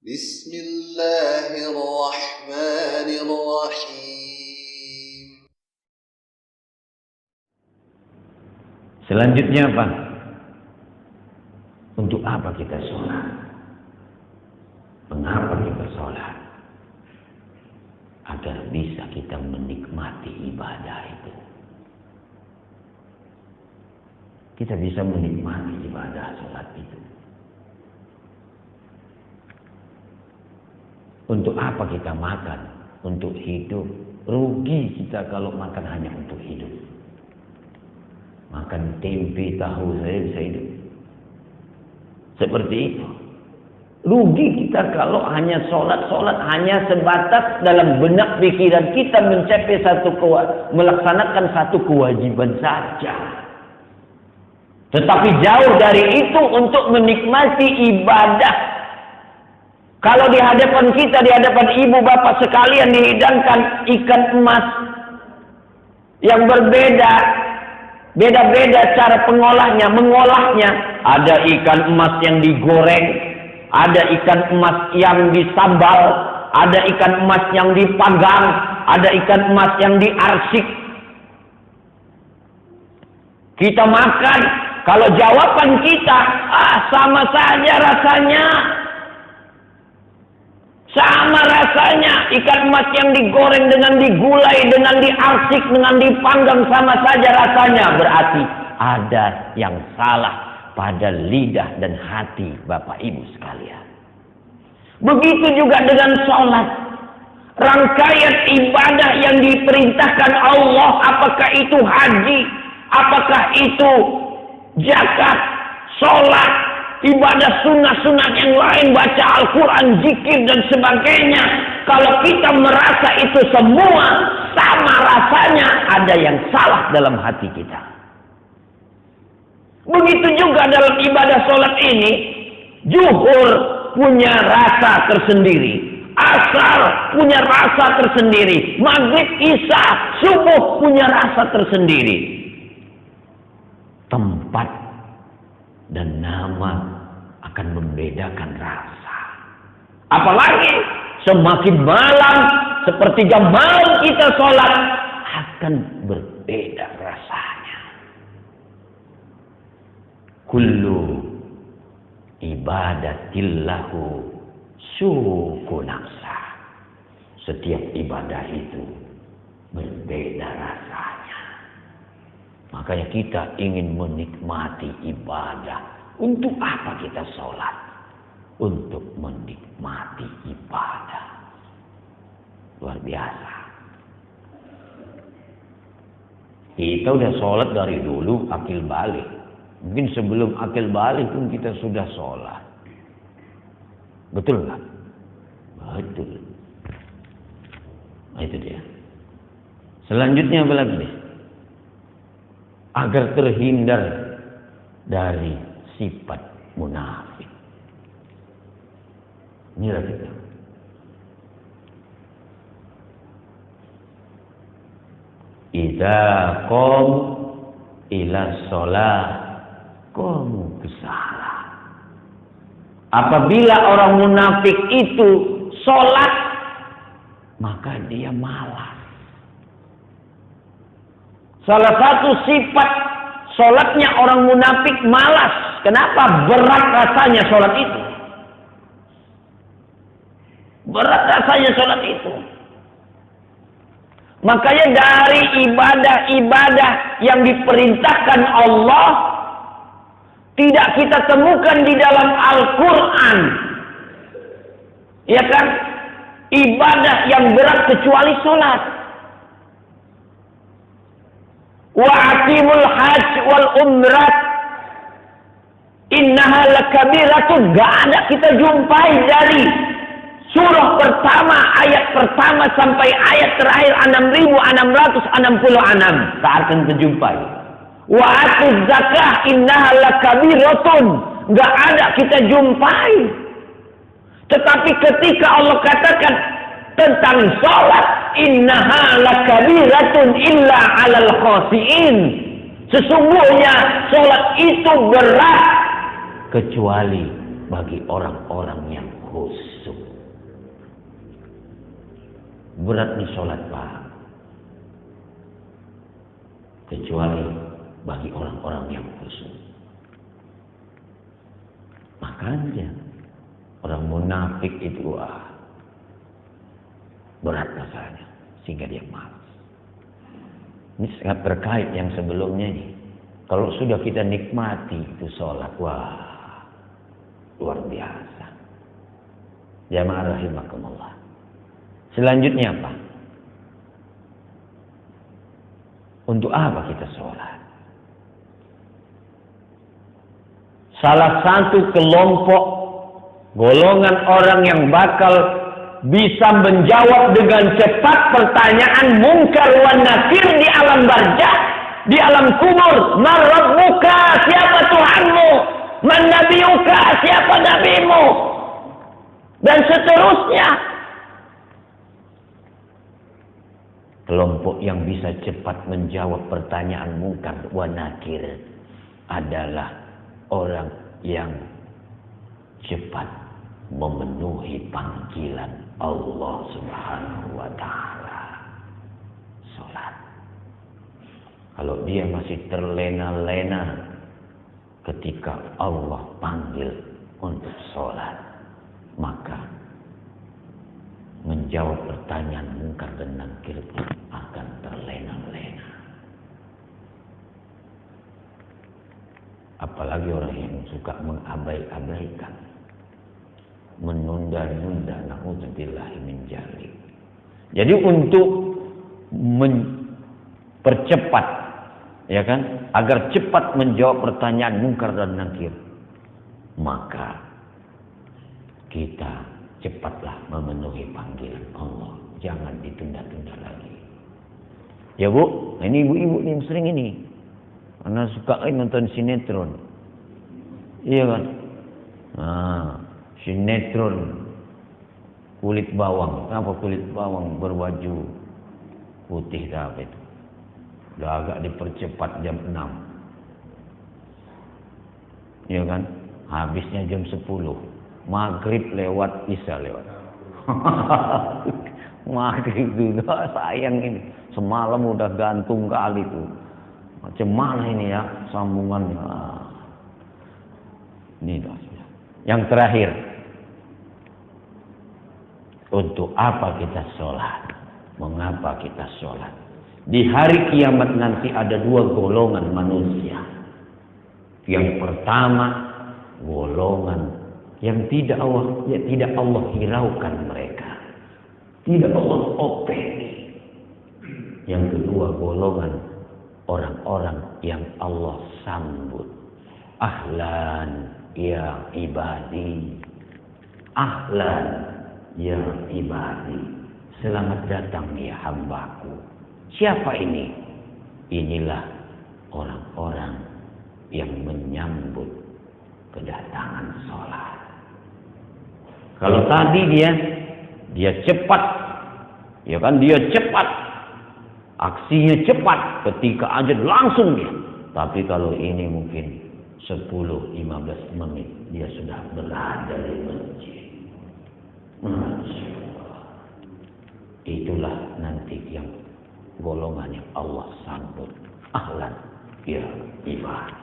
Bismillahirrahmanirrahim. Selanjutnya apa? Untuk apa kita sholat? Mengapa kita sholat? Agar bisa kita menikmati ibadah itu. Kita bisa menikmati ibadah sholat itu. Untuk apa kita makan? Untuk hidup. Rugi kita kalau makan hanya untuk hidup. Makan tempe, tahu, saya bisa hidup. Seperti itu. Rugi kita kalau hanya sholat hanya sebatas dalam benak pikiran kita mencapai melaksanakan satu kewajiban saja. Tetapi jauh dari itu untuk menikmati ibadah. Kalau di hadapan kita, di hadapan ibu bapak sekalian dihidangkan ikan emas yang berbeda, beda-beda cara mengolahnya. Ada ikan emas yang digoreng, ada ikan emas yang disambal, ada ikan emas yang dipanggang, ada ikan emas yang diarsik. Kita makan, kalau jawaban kita, sama saja rasanya. Sama rasanya, ikan emas yang digoreng dengan digulai, dengan diarsik, dengan dipanggang sama saja rasanya. Berarti ada yang salah pada lidah dan hati Bapak Ibu sekalian. Begitu juga dengan sholat. Rangkaian ibadah yang diperintahkan Allah, apakah itu haji, apakah itu zakat, sholat, ibadah sunnah-sunnah yang lain, baca Al-Quran, zikir dan sebagainya. Kalau kita merasa itu semua sama rasanya, ada yang salah dalam hati kita. Begitu juga dalam ibadah sholat ini, zuhur punya rasa tersendiri, asar punya rasa tersendiri, maghrib, isya, subuh punya rasa tersendiri. Tempat dan nama akan membedakan rasa. Apalagi semakin malam, sepertiga malam kita sholat, akan berbeda rasanya. Kullu ibadatillahu suku nafsa. Setiap ibadah itu berbeda rasanya. Makanya kita ingin menikmati ibadah. Untuk apa kita sholat? Untuk menikmati ibadah. Luar biasa. Kita udah sholat dari dulu akil balik. Mungkin sebelum akil balik pun kita sudah sholat. Betul nggak? Betul. Nah, itu dia. Selanjutnya apa lagi nih? Agar terhindar dari sifat munafik. Inilah kita. Idza qom ila shalah qom kusala. Apabila orang munafik itu sholat, maka dia malas. Salah satu sifat sholatnya orang munafik malas. Kenapa? Berat rasanya sholat itu. Berat rasanya sholat itu. Makanya dari ibadah-ibadah yang diperintahkan Allah, tidak kita temukan di dalam Al-Quran. Ya kan? Ibadah yang berat kecuali sholat. Wa aqimul hajj wal umrah innaha lakabiratun. Gak ada kita jumpai dari surah pertama, ayat pertama sampai ayat terakhir 6.666. Tak akan terjumpai. Wa atuz zakah innaha lakabiratun. Gak ada kita jumpai. Tetapi ketika Allah katakan tentang sholat, innaha lakabiratun illa alal khasiin. Sesungguhnya sholat itu berat kecuali bagi orang-orang yang khusyuk. Berat nih sholat Pak. Kecuali bagi orang-orang yang khusyuk. Makanya orang munafik itu berat rasanya sehingga dia malas. Ini sangat terkait yang sebelumnya nih. Kalau sudah kita nikmati itu sholat, luar biasa. Jamaah rahimakumullah. Selanjutnya apa? Untuk apa kita sholat? Salah satu kelompok golongan orang yang bakal bisa menjawab dengan cepat pertanyaan mungkar wan nakir di alam barzakh, di alam kubur. Man rabbuka, siapa Tuhanmu? Man nabiyuka, siapa nabimu? Dan seterusnya. Kelompok yang bisa cepat menjawab pertanyaan mungkar wan nakir adalah orang yang cepat memenuhi panggilan Allah Subhanahu wa ta'ala. Salat. Kalau dia masih terlena-lena ketika Allah panggil untuk salat, maka menjawab pertanyaan mungkar dan nakir pun akan terlena-lena. Apalagi orang yang suka mengabai-abaikan, menunda-nunda, na'udzubillahi min dzalik. Jadi untuk mempercepat, ya kan, agar cepat menjawab pertanyaan mungkar dan nakir, maka kita cepatlah memenuhi panggilan Allah. Jangan ditunda-tunda lagi. Ya Bu, ini ibu-ibu yang sering ini. Karena suka nonton sinetron. Iya kan? Nah, sinetron kulit bawang. Kenapa kulit bawang berbaju putih apa itu? Udah agak dipercepat jam 6. Iya kan? Habisnya jam 10. Maghrib lewat, Isya lewat. Maghrib juga sayang ini. Semalam udah gantung kali tuh. Macam mana ini ya sambungannya? Ini dah. Yang terakhir, untuk apa kita sholat? Mengapa kita sholat? Di hari kiamat nanti ada dua golongan manusia. Yang pertama, golongan yang tidak Allah hiraukan mereka, tidak Allah openi. Yang kedua, golongan orang-orang yang Allah sambut. Ahlan ya ibadi, ahlan ya ibadi, selamat datang ya hambaku. Siapa ini? Inilah orang-orang yang menyambut kedatangan sholat. Kalau tadi dia cepat, ya kan, dia cepat, aksinya cepat, ketika azan langsung dia. Tapi kalau ini mungkin 10-15 menit dia sudah berada di masjid. Masya Allah. Itulah nanti yang golongan yang Allah sambut. Ahlan ya ibad.